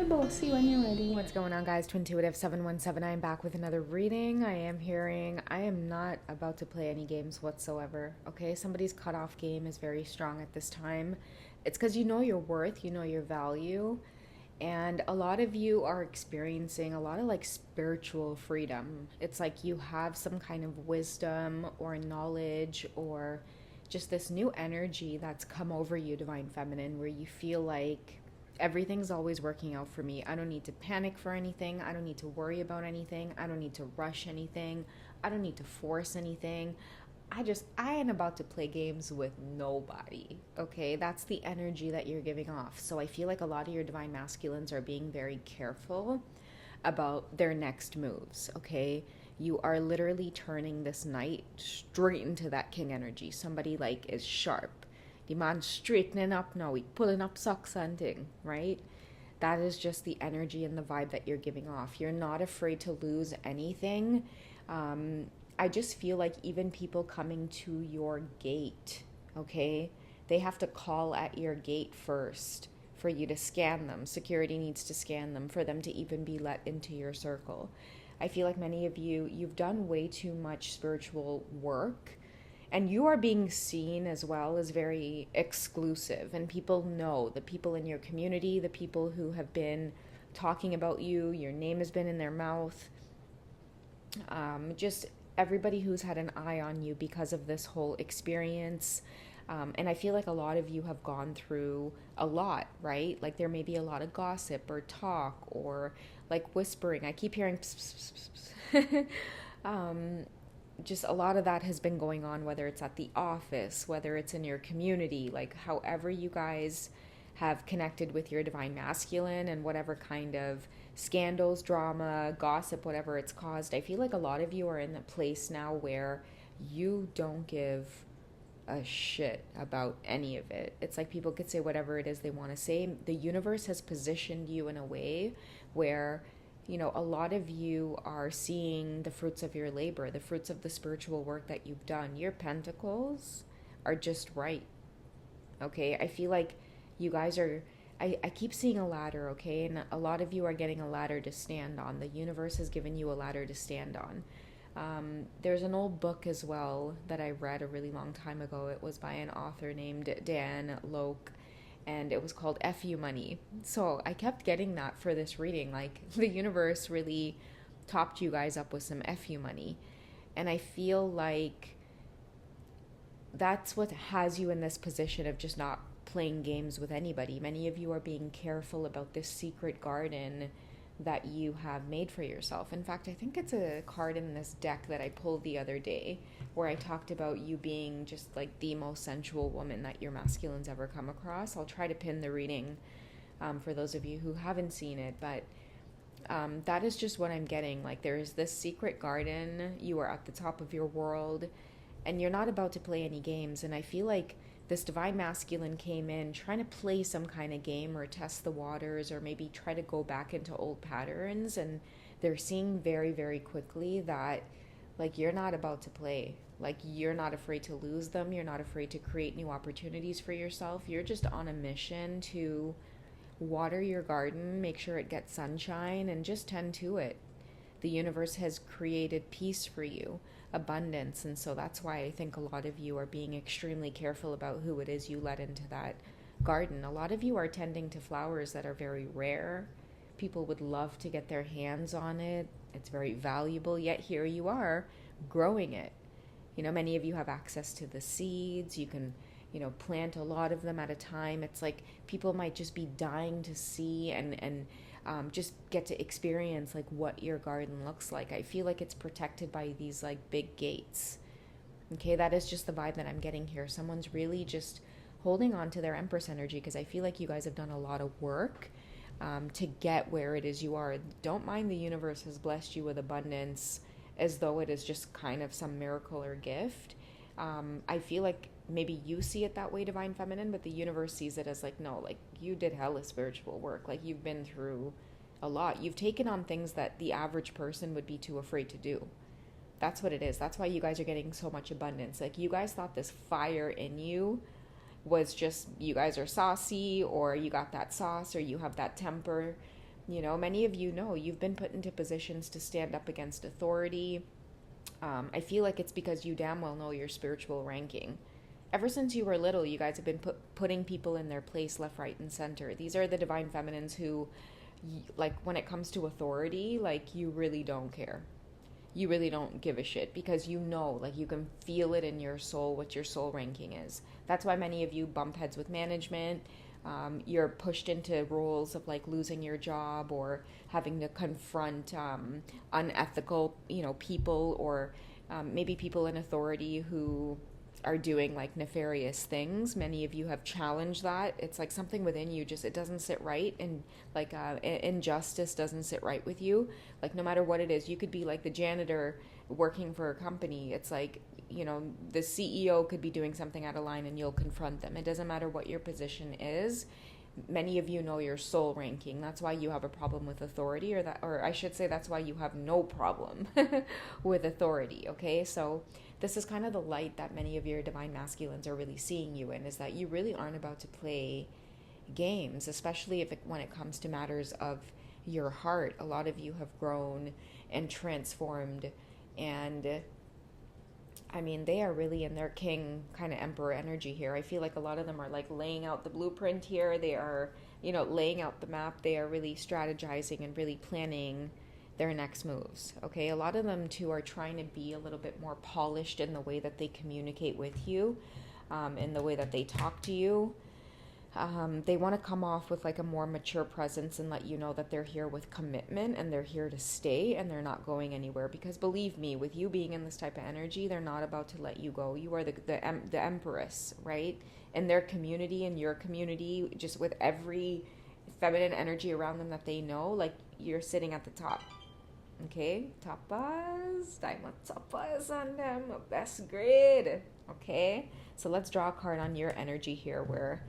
bossy when you're ready. What's going on, guys? Twintuitive 717. I am back with another reading. I am not about to play any games whatsoever. Okay, somebody's cutoff game is very strong at this time. It's because you know your worth, you know your value, and a lot of you are experiencing a lot of like spiritual freedom. It's like you have some kind of wisdom or knowledge or just this new energy that's come over you, Divine Feminine, where you feel like everything's always working out for me. I don't need to panic for anything. I don't need to worry about anything. I don't need to rush anything. I don't need to force anything. I am about to play games with nobody. Okay, that's the energy that you're giving off. So I feel like a lot of your divine masculines are being very careful about their next moves. Okay, you are literally turning this knight straight into that king energy. Somebody like is sharp. The man's straightening up now. He pulling up socks and thing, right? That is just the energy and the vibe that you're giving off. You're not afraid to lose anything. I just feel like even people coming to your gate, okay, they have to call at your gate first for you to scan them. Security needs to scan them for them to even be let into your circle. I feel like many of you, you've done way too much spiritual work, and you are being seen as well as very exclusive, and people know, the people in your community, the people who have been talking about you, your name has been in their mouth, just everybody who's had an eye on you because of this whole experience. And I feel like a lot of you have gone through a lot, right? Like there may be a lot of gossip or talk or like whispering. I keep hearing pss, pss, pss, pss. Just a lot of that has been going on, whether it's at the office, whether it's in your community, like however you guys have connected with your divine masculine and whatever kind of scandals, drama, gossip, whatever it's caused. I feel like a lot of you are in a place now where you don't give a shit about any of it. It's like people could say whatever it is they want to say. The universe has positioned you in a way where, you know, a lot of you are seeing the fruits of your labor, the fruits of the spiritual work that you've done. Your pentacles are just right. Okay, I feel like you guys are, I keep seeing a ladder, okay, and a lot of you are getting a ladder to stand on. The universe has given you a ladder to stand on. There's an old book as well that I read a really long time ago. It was by an author named Dan Loke, and it was called F You Money. So I kept getting that for this reading. Like the universe really topped you guys up with some F You money. And I feel like that's what has you in this position of just not playing games with anybody. Many of you are being careful about this secret garden that you have made for yourself. In fact, I think it's a card in this deck that I pulled the other day where I talked about you being just like the most sensual woman that your masculine's ever come across. I'll try to pin the reading for those of you who haven't seen it, but that is just what I'm getting. Like there's this secret garden, you are at the top of your world, and you're not about to play any games. And I feel like this divine masculine came in trying to play some kind of game or test the waters or maybe try to go back into old patterns, and they're seeing very, very quickly that like you're not about to play. Like you're not afraid to lose them, you're not afraid to create new opportunities for yourself. You're just on a mission to water your garden, make sure it gets sunshine, and just tend to it. The universe has created peace for you, abundance, and so that's why I think a lot of you are being extremely careful about who it is you let into that garden. A lot of you are tending to flowers that are very rare. People would love to get their hands on it. It's very valuable, yet here you are growing it. You know, many of you have access to the seeds. You can, you know, plant a lot of them at a time. It's like people might just be dying to see and just get to experience like what your garden looks like. I feel like it's protected by these like big gates. Okay, that is just the vibe that I'm getting here. Someone's really just holding on to their Empress energy because I feel like you guys have done a lot of work to get where it is you are. Don't mind the universe has blessed you with abundance as though it is just kind of some miracle or gift. I feel like maybe you see it that way, Divine Feminine, but the universe sees it as like, no, like you did hella spiritual work. Like you've been through a lot. You've taken on things that the average person would be too afraid to do. That's what it is. That's why you guys are getting so much abundance. Like you guys thought this fire in you was just you guys are saucy, or you got that sauce, or you have that temper. You know, many of you know you've been put into positions to stand up against authority. I feel like it's because you damn well know your spiritual ranking. Ever since you were little, you guys have been putting people in their place left, right, and center. These are the divine feminines who, like, when it comes to authority, like, you really don't care. You really don't give a shit because you know, like, you can feel it in your soul what your soul ranking is. That's why many of you bump heads with management. You're pushed into roles of like losing your job or having to confront unethical, people, or maybe people in authority who are doing like nefarious things. Many of you have challenged that. It's like something within you just, it doesn't sit right, and like injustice doesn't sit right with you. Like no matter what it is, you could be like the janitor working for a company. It's like, the CEO could be doing something out of line and you'll confront them. It doesn't matter what your position is. Many of you know your soul ranking. That's why you have a problem with authority, or I should say that's why you have no problem with authority. Okay, so this is kind of the light that many of your divine masculines are really seeing you in, is that you really aren't about to play games, especially when it comes to matters of your heart. A lot of you have grown and transformed, and I mean, they are really in their king kind of emperor energy here. I feel like a lot of them are like laying out the blueprint here. They are, laying out the map. They are really strategizing and really planning their next moves. Okay. A lot of them too are trying to be a little bit more polished in the way that they communicate with you, in the way that they talk to you. They want to come off with like a more mature presence and let you know that they're here with commitment and they're here to stay and they're not going anywhere. Because believe me, with you being in this type of energy, they're not about to let you go. You are the empress, right? In their community, in your community, just with every feminine energy around them that they know, like you're sitting at the top. Okay, tapas, diamond tapas on them, best grade. Okay, so let's draw a card on your energy here where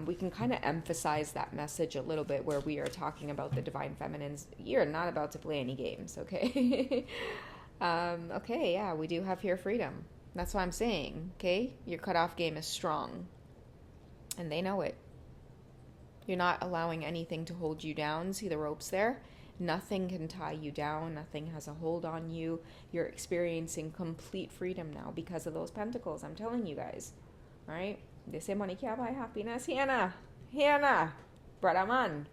we can kind of emphasize that message a little bit, where we are talking about the divine feminines. You're not about to play any games, okay? Okay, yeah, we do have here freedom. That's what I'm saying, okay? Your cutoff game is strong, and they know it. You're not allowing anything to hold you down. See the ropes there? Nothing can tie you down. Nothing has a hold on you. You're experiencing complete freedom now because of those pentacles. I'm telling you guys, all right? They say money can't buy happiness. Hannah, brother man.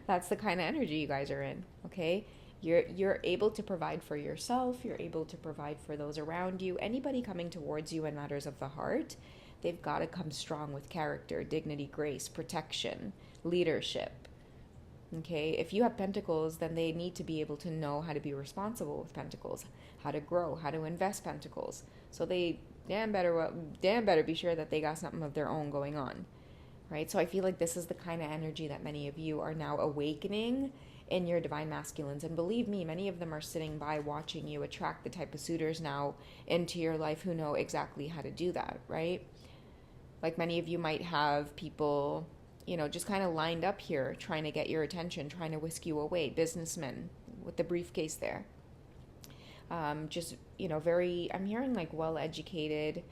That's the kind of energy you guys are in, okay? You're able to provide for yourself. You're able to provide for those around you. Anybody coming towards you in matters of the heart, they've got to come strong with character, dignity, grace, protection, leadership. Okay, if you have pentacles, then they need to be able to know how to be responsible with pentacles, how to grow, how to invest pentacles. So they damn better be sure that they got something of their own going on, right? So I feel like this is the kind of energy that many of you are now awakening in your divine masculines. And believe me, many of them are sitting by watching you attract the type of suitors now into your life who know exactly how to do that, right? Like many of you might have people, just kind of lined up here trying to get your attention, trying to whisk you away. Businessmen with the briefcase there. Just, I'm hearing like well-educated,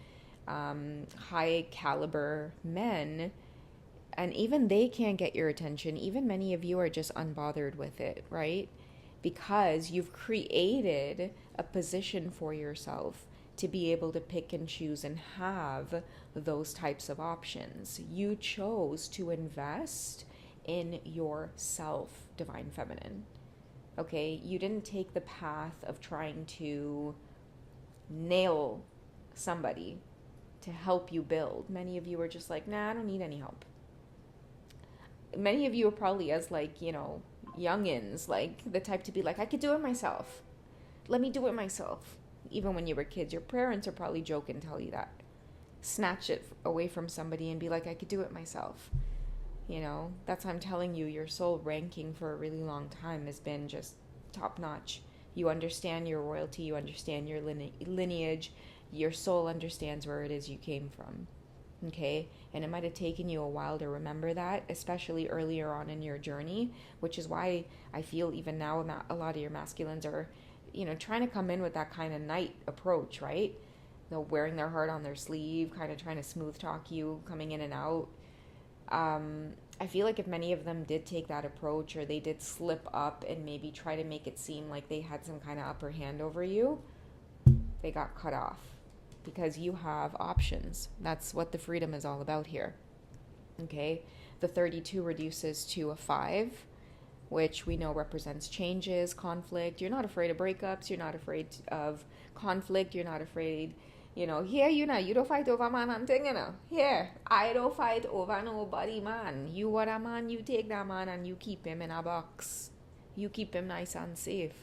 high caliber men, and even they can't get your attention. Even many of you are just unbothered with it, right? Because you've created a position for yourself to be able to pick and choose and have those types of options. You chose to invest in yourself, divine feminine. Okay, you didn't take the path of trying to nail somebody to help you build. Many of you are just like, nah, I don't need any help. Many of you are probably as like, youngins, like the type to be like, I could do it myself. Let me do it myself. Even when you were kids, your parents are probably joking, tell you that. Snatch it away from somebody and be like, I could do it myself. That's why I'm telling you, your soul ranking for a really long time has been just top notch. You understand your royalty, you understand your lineage, your soul understands where it is you came from. Okay? And it might have taken you a while to remember that, especially earlier on in your journey, which is why I feel even now a lot of your masculines are, trying to come in with that kind of knight approach, right? Wearing their heart on their sleeve, kind of trying to smooth talk you, coming in and out. I feel like if many of them did take that approach, or they did slip up and maybe try to make it seem like they had some kind of upper hand over you, they got cut off because you have options. That's what the freedom is all about here. Okay? The 32 reduces to a 5, which we know represents changes, conflict. You're not afraid of breakups. You're not afraid of conflict. You're not afraid, here, you don't fight over man and thing, Here, I don't fight over nobody, man. You want a man, you take that man and you keep him in a box. You keep him nice and safe,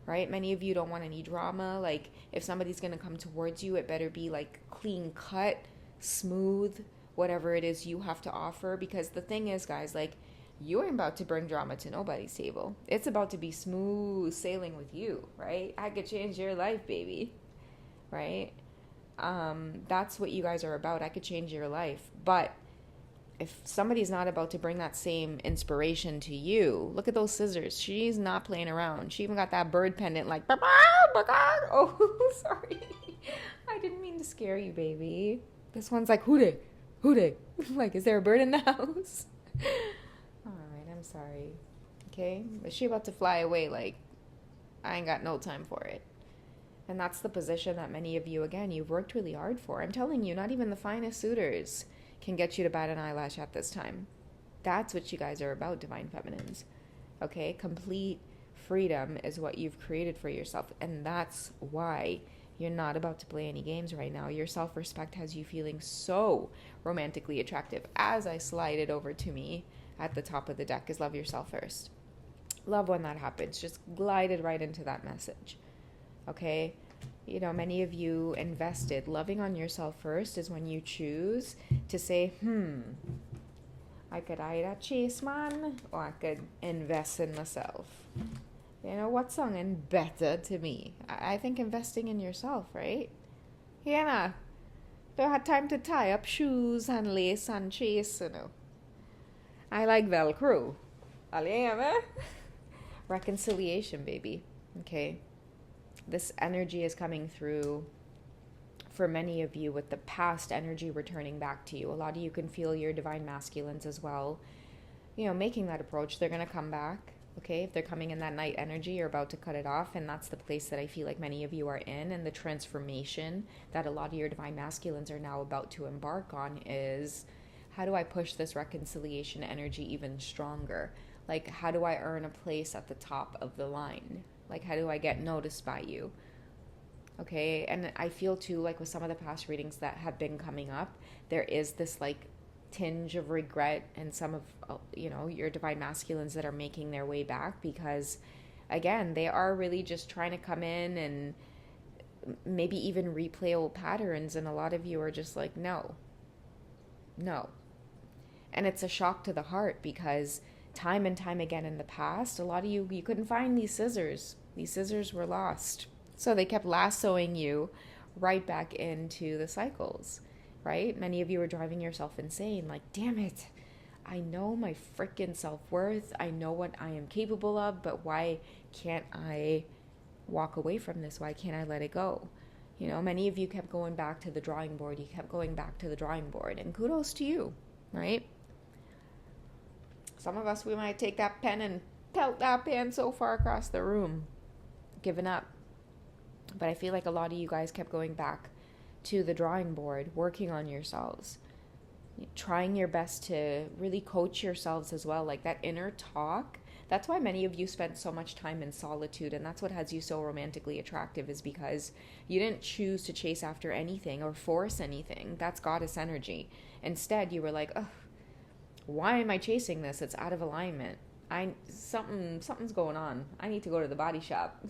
right? Many of you don't want any drama. Like, if somebody's going to come towards you, it better be like clean cut, smooth, whatever it is you have to offer. Because the thing is, guys, like, you ain't about to bring drama to nobody's table. It's about to be smooth sailing with you, right? I could change your life, baby, right? That's what you guys are about. I could change your life. But if somebody's not about to bring that same inspiration to you, look at those scissors. She's not playing around. She even got that bird pendant like, oh, sorry. I didn't mean to scare you, baby. This one's like, who dey? Who dey? Like, is there a bird in the house? All right, I'm sorry. Okay? But she about to fly away like, I ain't got no time for it. And that's the position that many of you, again, you've worked really hard for. I'm telling you, not even the finest suitors can get you to bat an eyelash at this time. That's what you guys are about, Divine Feminines. Okay? Complete freedom is what you've created for yourself. And that's why you're not about to play any games right now. Your self-respect has you feeling so romantically attractive. As I slide it over to me at the top of the deck is love yourself first. Love when that happens. Just glided right into that message. Okay? Many of you invested. Loving on yourself first is when you choose to say, I could either chase man or I could invest in myself. What's something better to me? I think investing in yourself, right? Don't have time to tie up shoes and lace and chase, I like Velcro. Reconciliation, baby. Okay? This energy is coming through for many of you with the past energy returning back to you. A lot of you can feel your divine masculines as well. Making that approach, they're going to come back. Okay, if they're coming in that night energy, you're about to cut it off. And that's the place that I feel like many of you are in. And the transformation that a lot of your divine masculines are now about to embark on is, how do I push this reconciliation energy even stronger? Like, how do I earn a place at the top of the line? Like, how do I get noticed by you? Okay, and I feel too, like with some of the past readings that have been coming up, there is this like tinge of regret and some of your divine masculines that are making their way back, because again, they are really just trying to come in and maybe even replay old patterns, and a lot of you are just like, no. And it's a shock to the heart, because time and time again in the past, a lot of you couldn't find these scissors. These scissors were lost. So they kept lassoing you right back into the cycles, right? Many of you are driving yourself insane. Like, damn it, I know my freaking self-worth. I know what I am capable of, but why can't I walk away from this? Why can't I let it go? Many of you kept going back to the drawing board. You kept going back to the drawing board, and kudos to you, right? Some of us, we might take that pen and pelt that pen so far across the room, giving up. But I feel like a lot of you guys kept going back to the drawing board, working on yourselves, trying your best to really coach yourselves as well. Like that inner talk, that's why many of you spent so much time in solitude, and that's what has you so romantically attractive, is because you didn't choose to chase after anything or force anything. That's goddess energy. Instead, you were like, ugh, why am I chasing this? It's out of alignment. Something's going on. I need to go to the body shop.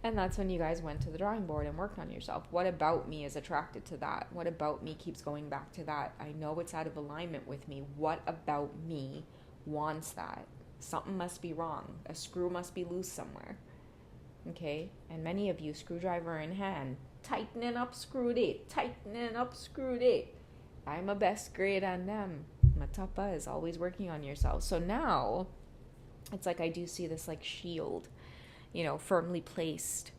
And that's when you guys went to the drawing board and worked on yourself. What about me is attracted to that? What about me keeps going back to that? I know it's out of alignment with me. What about me wants that? Something must be wrong. A screw must be loose somewhere. Okay? And many of you, screwdriver in hand, tightening up, screwed it. Tightening up, screwed it. I'm a best grade on them. Matapa is always working on yourself. So now, it's like I do see this like shield, firmly placed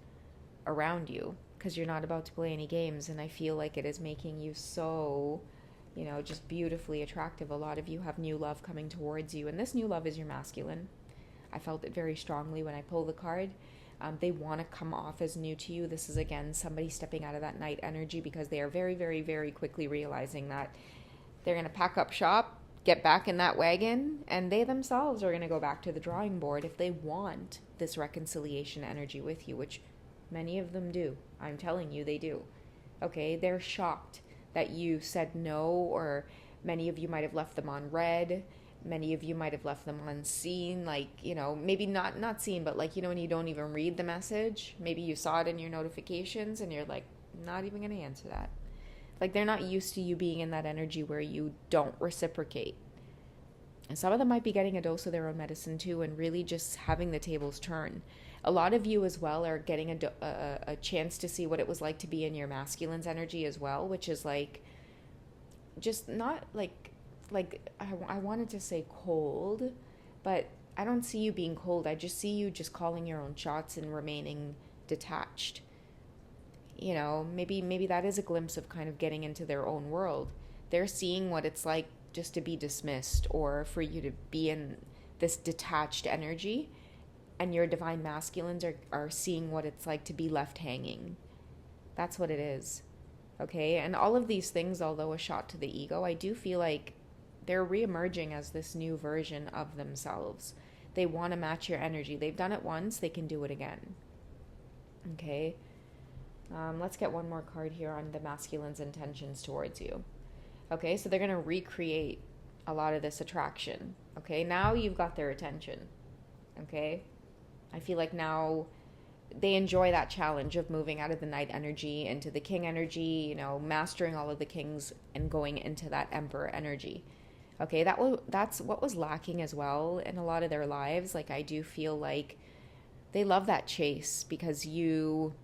around you, because you're not about to play any games, and I feel like it is making you so you know, just beautifully attractive. A lot of you have new love coming towards you, and this new love is your masculine. I felt it very strongly when I pulled the card. They want to come off as new to you. This is, again, somebody stepping out of that night energy because they are very, very, very quickly realizing that they're going to pack up shop, get back in that wagon, and they themselves are going to go back to the drawing board if they want this reconciliation energy with you, which many of them do. I'm telling you, they do. Okay, they're shocked that you said no, or many of you might have left them on red. Many of you might have left them unseen, like, you know, maybe not seen, but like, you know, when you don't even read the message, maybe you saw it in your notifications and you're like, not even going to answer that. Like, they're not used to you being in that energy where you don't reciprocate. And some of them might be getting a dose of their own medicine too, and really just having the tables turn. A lot of you as well are getting a chance to see what it was like to be in your masculine's energy as well, which is like, just not like I wanted to say cold, but I don't see you being cold. I just see you just calling your own shots and remaining detached. You know, maybe that is a glimpse of kind of getting into their own world. They're seeing what it's like just to be dismissed, or for you to be in this detached energy, and your divine masculines are seeing what it's like to be left hanging. That's what it is. Okay? And all of these things, although a shot to the ego, I do feel like they're reemerging as this new version of themselves. They want to match your energy. They've done it once, they can do it again. Okay? Let's get one more card here on the masculine's intentions towards you. Okay, so they're going to recreate a lot of this attraction. Okay, now you've got their attention. Okay? I feel like now they enjoy that challenge of moving out of the night energy into the king energy, you know, mastering all of the kings and going into that emperor energy. Okay, that's what was lacking as well in a lot of their lives. Like, I do feel like they love that chase because you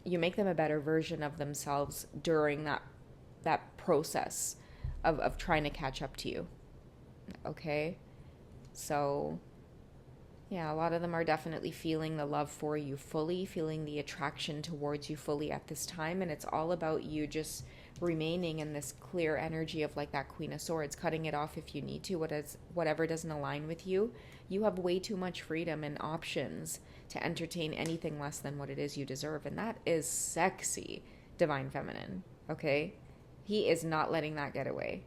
make them a better version of themselves during that process of trying to catch up to you. Okay? So, yeah, a lot of them are definitely feeling the love for you fully, feeling the attraction towards you fully at this time, and it's all about you just remaining in this clear energy of like that Queen of Swords, cutting it off if you need to, whatever doesn't align with you. You have way too much freedom and options to entertain anything less than what it is you deserve, and that is sexy, divine feminine. Okay? He is not letting that get away.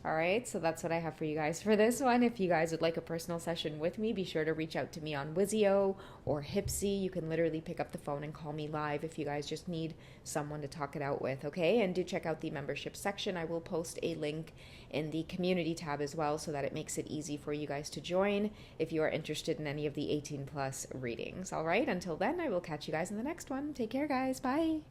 All right, so that's what I have for you guys for this one. If you guys would like a personal session with me, be sure to reach out to me on Wizio or Hipsy. You can literally pick up the phone and call me live if you guys just need someone to talk it out with, okay? And do check out the membership section. I will post a link in the community tab as well so that it makes it easy for you guys to join if you are interested in any of the 18 plus readings. All right, until then, I will catch you guys in the next one. Take care, guys. Bye.